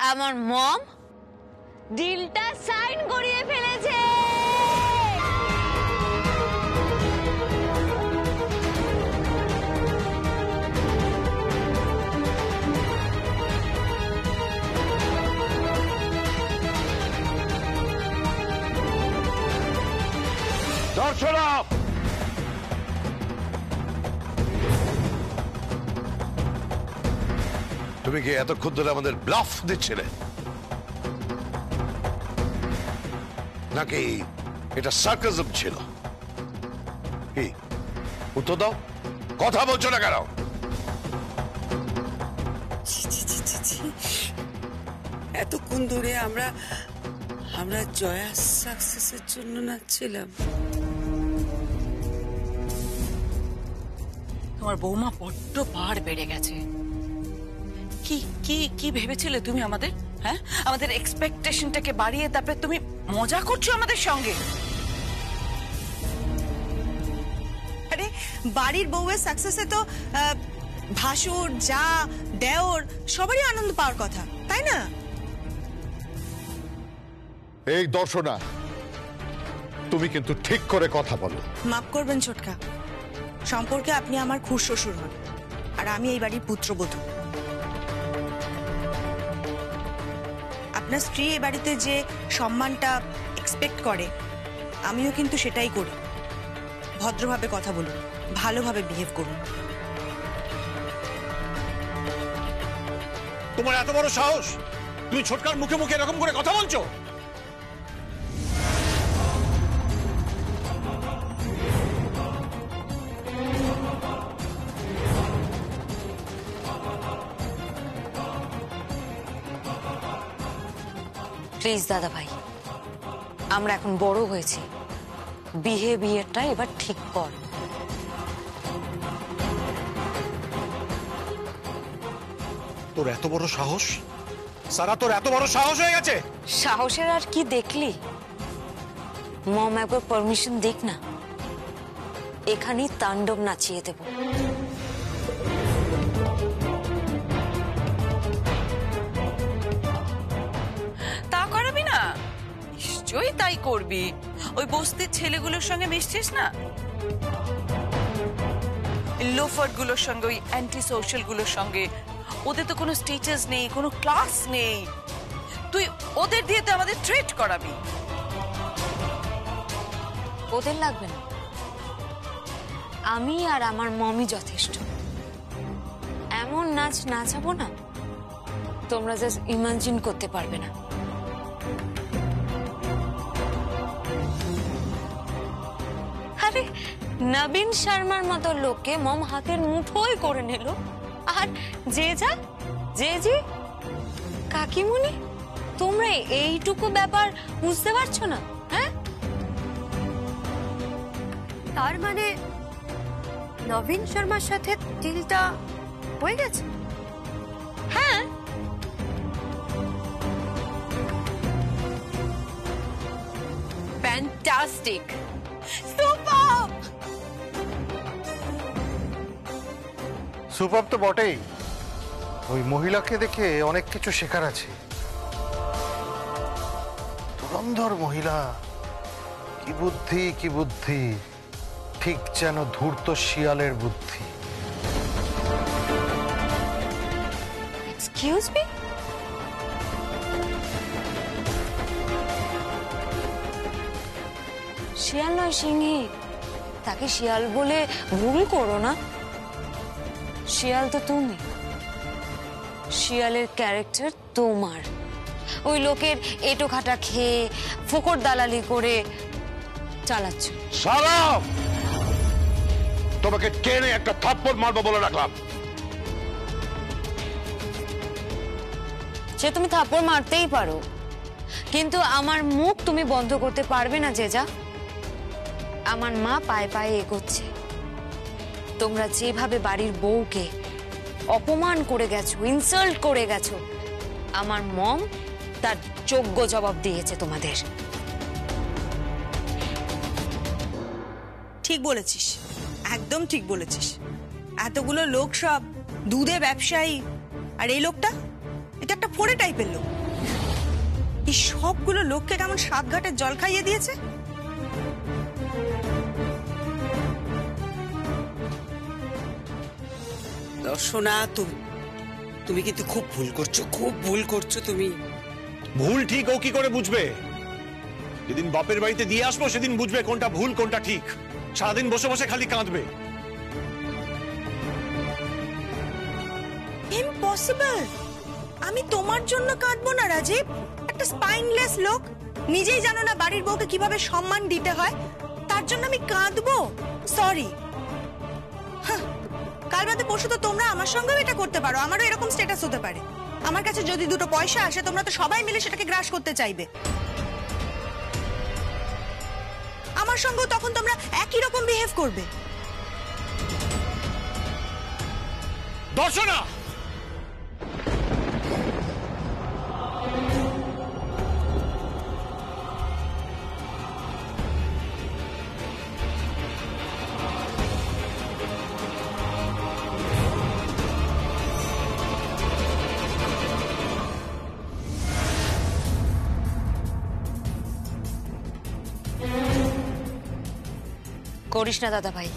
আমার মম ডিলটা সাইন করিয়ে ফেলেছে। দর্শনা, তুমি কি এতক্ষণ ধরে আমাদের ব্লাফ দিচ্ছিলে নাকি এটা সার্কাজম ছিল? কি উত্তর দাও, কথা বলছো না কেন? এতক্ষণ ধরে আমরা জয়া সাকসেসের জন্য নাচছিলাম। তোমার বৌমা বড্ড পার বেড়ে গেছে। কি কি কি ভেবেছিলে তুমি আমাদের? হ্যাঁ, আমাদের এক্সপেকটেশনটাকে বাড়িয়ে তারপরে তুমি মজা করছো আমাদের সঙ্গে। আরে বাড়ির বউয়ের সাকসেসে তো ভাসুর, যা, দেওর সবারই আনন্দ পাওয়ার কথা, তাই না? এই দর্শনা, তুমি কিন্তু ঠিক করে কথা বলো। মাফ করবেন ছোটকা, সম্পর্কে আপনি আমার খুড়শ্বশুর হন আর আমি এই বাড়ির পুত্রবধূ। আপনার স্ত্রী এই বাড়িতে যে সম্মানটা এক্সপেক্ট করে আমিও কিন্তু সেটাই করি। ভদ্রভাবে কথা বলুন, ভালোভাবে বিহেভ করুন। তোমার এত বড় সাহস, তুমি ছোটকার মুখে মুখে এরকম করে কথা বলছো? প্লিজ দাদা ভাই, আমরা এখন বড় হয়েছি, বিহেভিয়ারটা এবার ঠিক কর। তোর এত বড় সাহস? সারা, তোর এত বড় সাহস হয়ে গেছে? সাহসের আর কি দেখলি? মম একবার পারমিশন দিক না, এখানেই তাণ্ডব নাচিয়ে দেব। তা করাবি না? নিশ্চয়ই তাই করবি। ওই বস্তির ছেলেগুলোর সঙ্গে মিশছিস না, লোফার গুলোর সঙ্গে, ওই অ্যান্টি সোশ্যাল গুলোর সঙ্গে। ওদের তো কোনো স্টেটাস নেই, কোনো ক্লাস নেই, তুই ওদের দিয়ে তো আমাদের ট্রিট করাবি। ওদের লাগবে না, আমি আর আমার মমই যথেষ্ট। এমন নাচ নাচাবো না, তোমরা জাস্ট ইমাজিন করতে পারবে না। আরে নবীন শর্মার মতো লোককে মম হাতের মুঠোই করে নিল, আর যে যা যে জি কাকিমুনি, তোমরা এইটুকু ব্যাপার বুঝতে পারছো না? হ্যাঁ, তার মানে নবীন শর্মার সাথে ডিলটা হয়ে গেছে? হ্যাঁ, ফ্যান্টাস্টিক, সুপার! সুপার তো বটেই, ওই মহিলাকে দেখে অনেক কিছু শেখার আছে। ধুরন্ধর মহিলা, কি বুদ্ধি কি বুদ্ধি, ঠিক যেন ধূর্ত শিয়ালের বুদ্ধি। এক্সকিউজ মি, শিয়াল নয় সিংহী, তাকে শিয়াল বলে ভুল করো না। শিয়াল তো তুমি, শিয়ালের ক্যারেক্টার তোমার। ওই লোকের এটো খাটা খেয়ে ফোকর দালালি করে চালাচ্ছ। সারা, তোমাকে টেনে একটা থাপ্পড় মারবো বলে রাখলাম। সে তুমি থাপ্পড় মারতেই পারো, কিন্তু আমার মুখ তুমি বন্ধ করতে পারবে না। যে যা, আমার মা পায়ে পায়ে এগোচ্ছে। তোমরা যেভাবে বাড়ির বউকে অপমান করে গেছো, ইনসাল্ট করে গেছো, আমার মম তার যোগ্য জবাব দিয়েছে তোমাদের। ঠিক বলেছিস, একদম ঠিক বলেছিস। এতগুলো লোক সব দুধে ব্যবসায়ী, আর এই লোকটা, এটা একটা ফোড়ে টাইপের লোক। এই সবগুলো লোককে কেমন সাত ঘাটের জল খাইয়ে দিয়েছে। দর্শনা, তুমি কিন্তু খুব ভুল করছো, খুব ভুল করছো তুমি। ভুল ঠিক ও কি করে বুঝবে? যেদিন বাপের বাড়িতে দিয়ে আসবো সেদিন বুঝবে কোনটা ভুল কোনটা ঠিক। সারাদিন বসে বসে খালি কাঁদবে। ইম্পসিবল। আমি তোমার জন্য কাঁদবো না রাজীব। একটা স্পাইনলেস লোক, নিজেই জানো না বাড়ির বউকে কিভাবে সম্মান দিতে হয়, তার জন্য আমি কাঁদবো? সরি। কাল বাদে পরশু তো তোমরা আমার সঙ্গেও এটা করতে পারো, আমারও এরকম স্ট্যাটাস হতে পারে। আমার কাছে যদি দুটো পয়সা আসে তোমরা তো সবাই মিলে সেটাকে গ্রাস করতে চাইবে। আমার সঙ্গেও তখন তোমরা একই রকম বিহেভ করবে। দর্শনা, করিস না দাদা ভাই।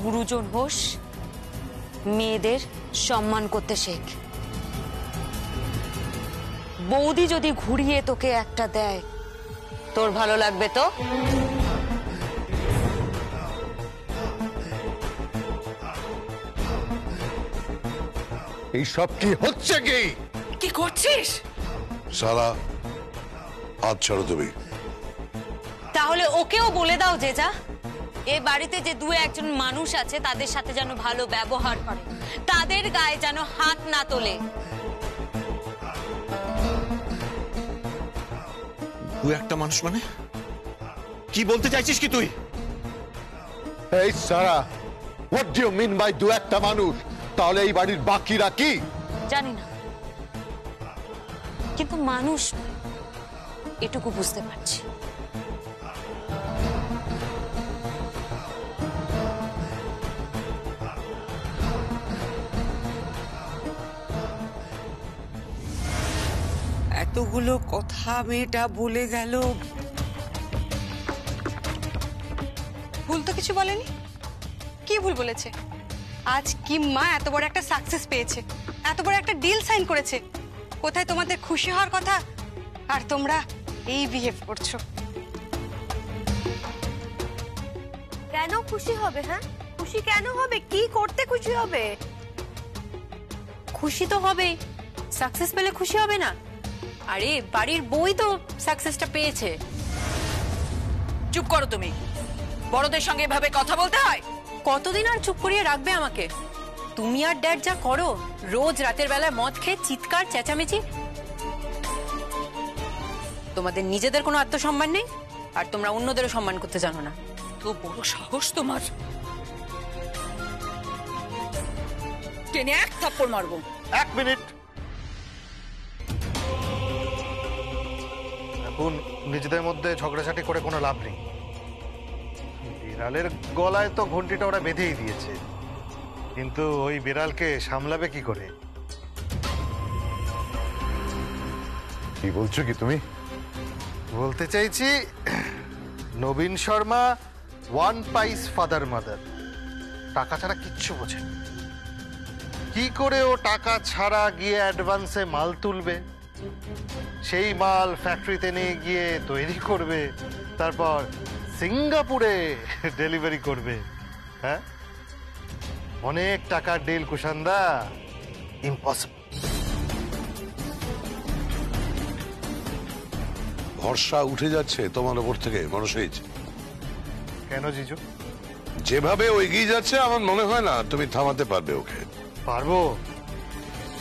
গুরুজন হোস, মেয়েদের সম্মান করতে শেখ। বৌদি যদি ঘুরিয়ে তোকে একটা দেয়, তোর ভালো লাগবে তো? এই সব কি হচ্ছে? কি কি করছিস? সারা হাত ছাড়ো তুমি। তাহলে ওকেও বলে দাও যে যা, এ বাড়িতে যে দু একজন মানুষ আছে তাদের সাথে যেন ভালো ব্যবহার করে, তাদের গায়ে যেন হাত না তোলে। তুই একটা মানুষ মানে কি বলতে চাইছিস কি তুই? এই Sara, what do you mean by দু একটা মানুষ? তাহলে এই বাড়ির বাকিরা কি? জানি না, কিন্তু মানুষ এটুকু বুঝতে পারছি। এতগুলো কথা মেয়েটা বলে গেল, ভুল তো কিছু বলেনি। কি ভুল বলেছে? আজ কিম্মা এত বড় একটা সাকসেস পেয়েছে, এত বড় একটা ডিল সাইন করেছে। কোথায় তোমাদের খুশি হওয়ার কথা, আর তোমরা এই বিহেভ করছো। কেন খুশি হবে? হ্যাঁ, খুশি কেন হবে? কি করতে খুশি হবে? খুশি তো হবেই, সাকসেস পেলে খুশি হবে না? আরে বাড়ির বই তো সাকসেসটা পেয়েছে। চুপ করো তুমি। বড়দের সঙ্গে এভাবে কথা বলতে হয়? কতদিন আর চুপ করিয়ে রাখবে আমাকে? তুমি আর ড্যাড যা করো, রোজ রাতের বেলায় মদ খেয়ে চিৎকার চেঁচামেচি। তোমাদের নিজেদের কোনো আত্মসম্মান নেই, আর তোমরা অন্যদেরও সম্মান করতে জানো না। তো বড় সাহস তোমার! টেনে এক থাপ্পড় মারবো। এক মিনিট। এখন নিজেদের মধ্যে ঝগড়াঝাটি করে কোনো লাভ নেই। বিড়ালের গলায় তো ঘন্টিটা ওরা বেঁধেই দিয়েছে, কিন্তু ওই বিড়ালকে সামলাবে কি করে? কি বলছো কি তুমি? বলতে চাইছি, নবীন শর্মা ওয়ান পাইস ফাদার মাদার, টাকা ছাড়া কিচ্ছু বোঝে না। কি করে ও টাকা ছাড়া গিয়ে অ্যাডভান্সে মাল তুলবে, সেই মাল ফ্যাক্টরিতে নিয়ে গিয়ে তৈরি করবে, তারপর সিঙ্গাপুরে ডেলিভারি করবে। হ্যাঁ, অনেক টাকার ডিল কুশান্দা, ইম্পসিবল। ভরসা উঠে যাচ্ছে তোমার উপর থেকে মনসেজ। কেন জিজু? যেভাবে ও এগিয়ে যাচ্ছে আমার মনে হয় না তুমি থামাতে পারবে ওকে। পারবো,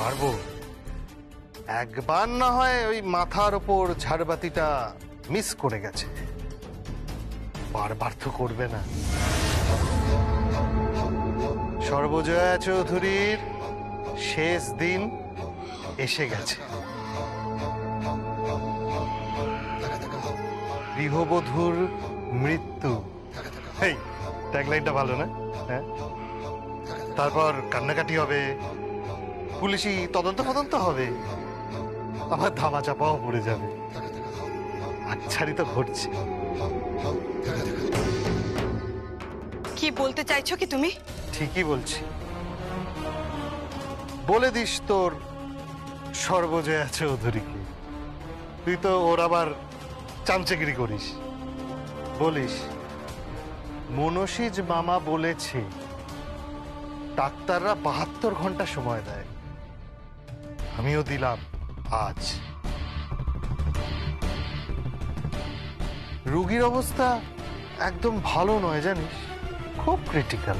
পারবো। একবার না হয় ওই মাথার ওপর ঝাড়বাতিটা মিস করে গেছে, বারবার তো করবে না। সর্বজয়া চৌধুরীর শেষ দিন এসে গেছে। গৃহবধূর মৃত্যু, এই ট্যাগলাইনটা ভালো না? হ্যাঁ, তারপর কান্নাকাটি হবে, পুলিশি তদন্ত হবে, আমার ধামা চাপাও পড়ে যাবে। আচ্ছারই তো ঘটছে। কি বলতে চাইছো কি তুমি? ঠিকই বলছি। বলে দিস তোর সর্বজয়া চৌধুরীকে, তুই তো ওর আবার চামচেগিরি করিস। বলিস মনসিজ মামা বলেছে ডাক্তাররা 72 ঘন্টা সময় দেয়, আমিও দিলাম আজ। রোগীর অবস্থা একদম ভালো নয় জানিস, খুব ক্রিটিক্যাল,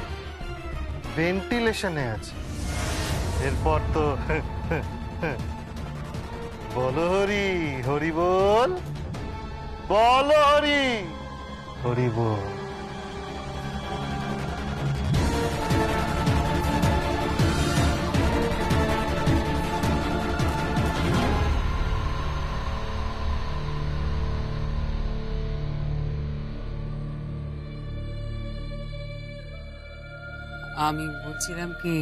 ভেন্টিলেশনে আছে। এরপর তো বলো হরি হরি বল, বলো হরি হরি বল। আমি বলছিলাম কি,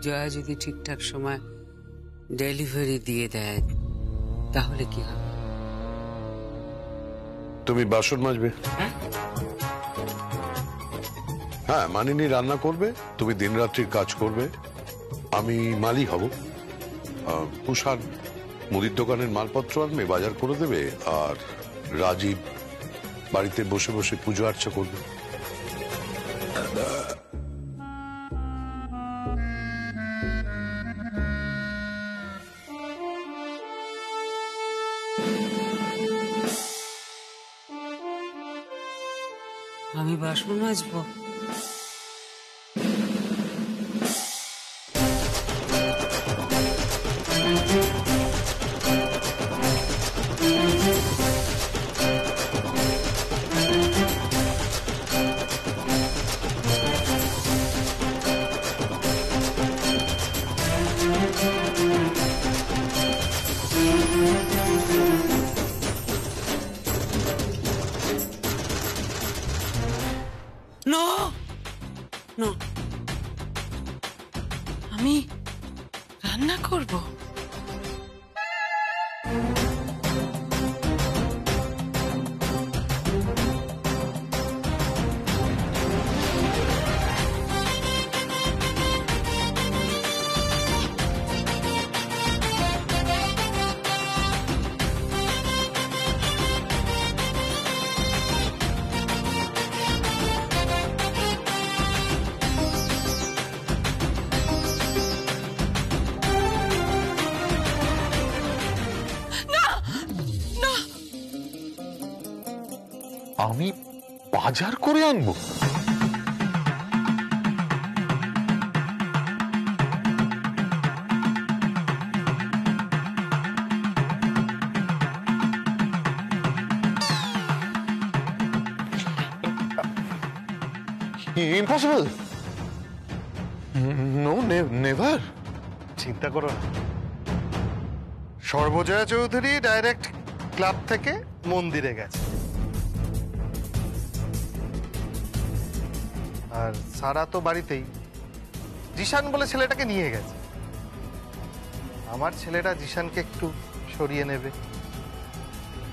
জয়া যদি ঠিকঠাক সময় ডেলিভারি দিয়ে দেয় তাহলে কি হবে? তুমি বাসন মাজবে? হ্যাঁ, মানিনি রান্না করবে, তুমি দিনরাত্রির কাজ করবে, আমি মালি হব। কুষাণ মুদির দোকানের মালপত্র আনবে, বাজার করে দেবে, আর রাজীব বাড়িতে বসে বসে পুজো আর্চা করবে। আমি বাসন মাজবো? No! No! আমি রান্না করব? আমি বাজার করে আনবো? ইম্পসিবল। No, never. চিন্তা করো না, সর্বজয়া চৌধুরী ডাইরেক্ট ক্লাব থেকে মন্দিরে গেছে, আর সারা তো বাড়িতেই। জিশান বলে ছেলেটাকে নিয়ে গেছে। আমার ছেলেটা জিশানকে একটু সরিয়ে নেবে,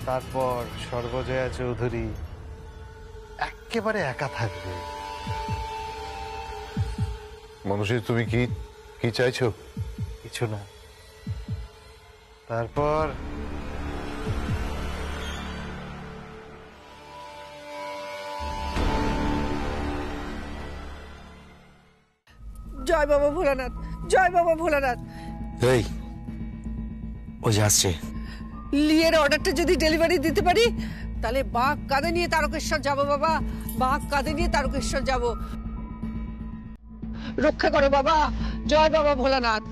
তারপর সর্বজয়া চৌধুরী একেবারে একা থাকবে। মনসী, তুমি কি কি চাইছো? কিছু না। তারপর জয় বাবা ভোলানাথ, জয় বাবা ভোলানাথ। এই ও যাচ্ছে। লিয়ের অর্ডারটা যদি ডেলিভারি দিতে পারি তাহলে বাঘ কাঁধে নিয়ে তারকেশ্বর যাব বাবা, বাঘ কাঁধে নিয়ে তারকেশ্বর যাব। রক্ষা করো বাবা, জয় বাবা ভোলানাথ।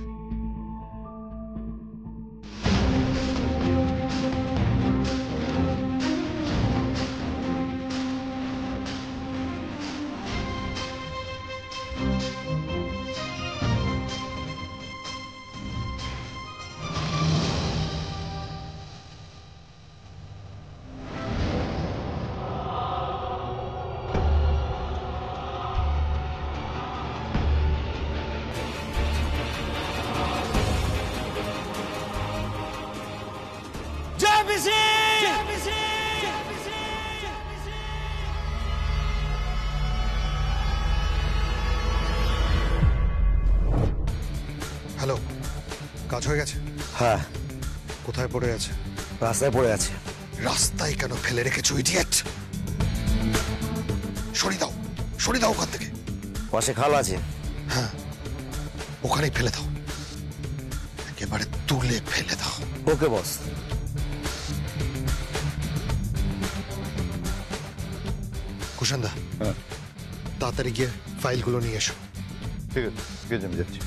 হ্যালো, কাজ হয়ে গেছে? হ্যাঁ, কোথায় পড়ে আছে? রাস্তায় পড়ে আছে। রাস্তায় কেন ফেলে রেখেছো ইডিয়েট? সরিয়ে দাও, সরিয়ে দাও ওখান থেকে। পাশে খাল আছে। হ্যাঁ, ওখানেই ফেলে দাও, একেবারে তুলে ফেলে দাও। ওকে বস। কুশানদা, তাড়াতাড়ি গিয়ে ফাইলগুলো নিয়ে এসো। ঠিক আছে, ঠিক আছে, আমি যাচ্ছি।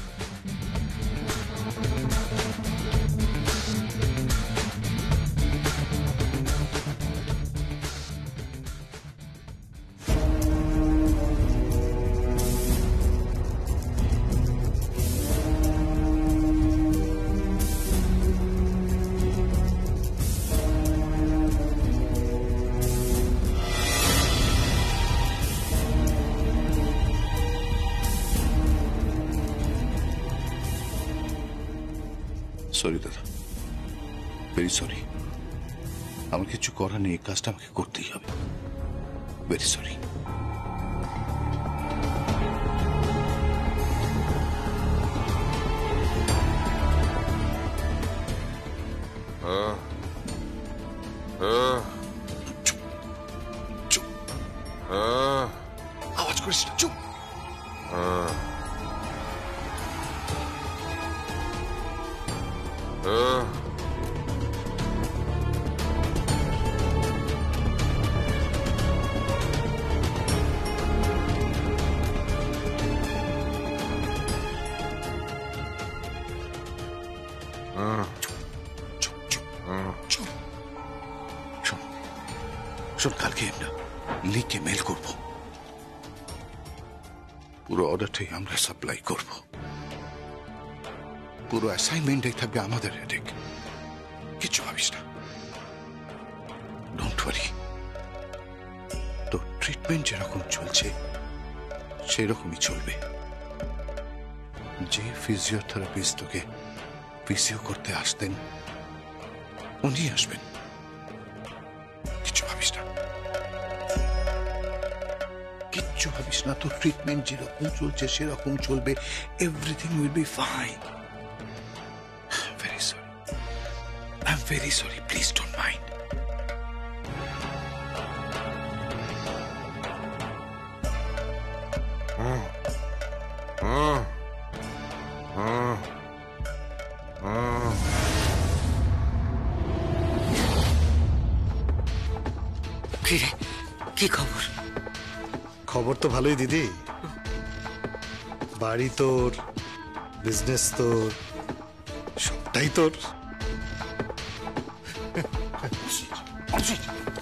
সরি দাদা, ভেরি সরি। আমার কিছু করার নেই, এই কাজটা আমাকে করতেই হবে। Very sorry. আওয়াজ করিস না, চুপ। শোন, কালকে আমরা লিখে মেল করব, পুরো অর্ডারটাই আমরা সাপ্লাই করব, পুরো অ্যাসাইনমেন্টটাই থাকবে আমাদের হেডেক। কিছু ভাবিস না, ডোন্ট ওয়ারি। তো ট্রিটমেন্ট যেরকম চলছে সেরকমই চলবে। যে ফিজিওথেরাপিস্ট তোকে ফিজিও করতে আসতেন উনি আসবেন। কিছু ভাবিস না, কিচ্ছু ভাবিস না। তোর ট্রিটমেন্ট যেরকম চলছে সেরকম চলবে। Everything will be fine. Very sorry, I am very sorry, please don't mind. কি খবর? খবর তো ভালোই দিদি। বাড়ি তোর, বিজনেস তোর, সবটাই তোর।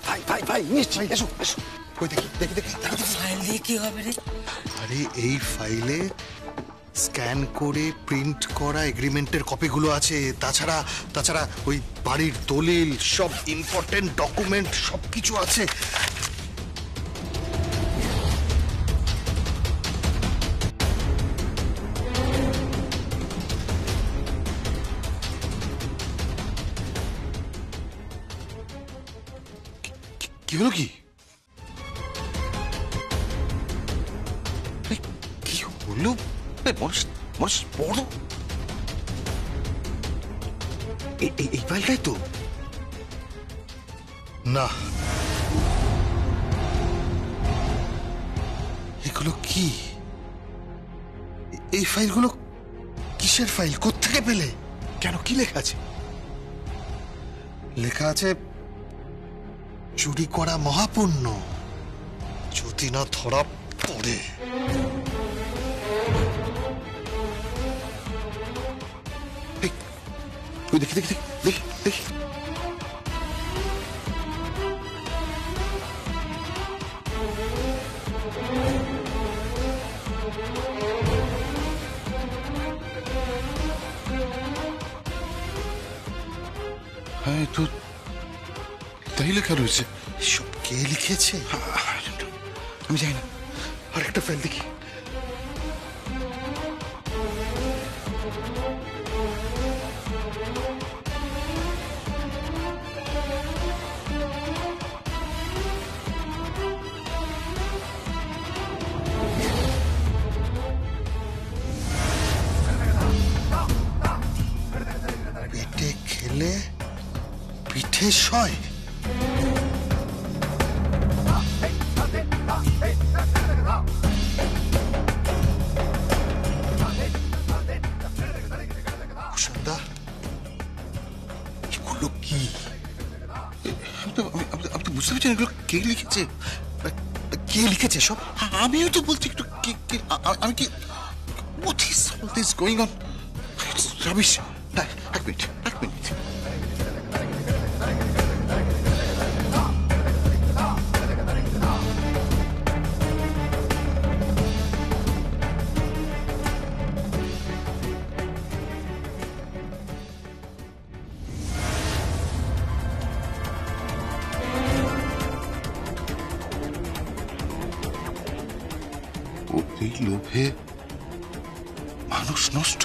ভাই ভাই ভাই, নিশ্চয়ই এসো এসো। কই দেখি দেখি দেখি। ফাইল দিয়ে কি হবে রে? আরে এই ফাইলে স্ক্যান করে প্রিন্ট করা এগ্রিমেন্টের কপিগুলো আছে। তাছাড়া তাছাড়া ওই বাড়ির দলিল, সব ইম্পর্টেন্ট ডকুমেন্ট সবকিছু আছে। কি হলো? কি কি হলো? মানুষ বড় এই ফাইলটাই তো না। এগুলো কি? এই ফাইলগুলো কিসের ফাইল? কোত্থেকে পেলে? কেন, কি লেখা আছে? লেখা আছে চুরি করা মহাপুণ্য, যদি না ধরা পড়ে। দেখি দেখি দেখি দেখি। হ্যাঁ, তো তাই লেখা রয়েছে। সব কে লিখেছে আমি জানি না। আর একটা ফাইল দেখি। শেষ হয়? সন্ধ্যা, এগুলো কি? আমি তো বুঝতে পারছি না এগুলো কে লিখেছে, কে লিখেছে সব? আমিও তো বলছি একটু আমি কি what is all this going on? Rubbish, এক মিনিট। এই লোভে মানুষ নষ্ট।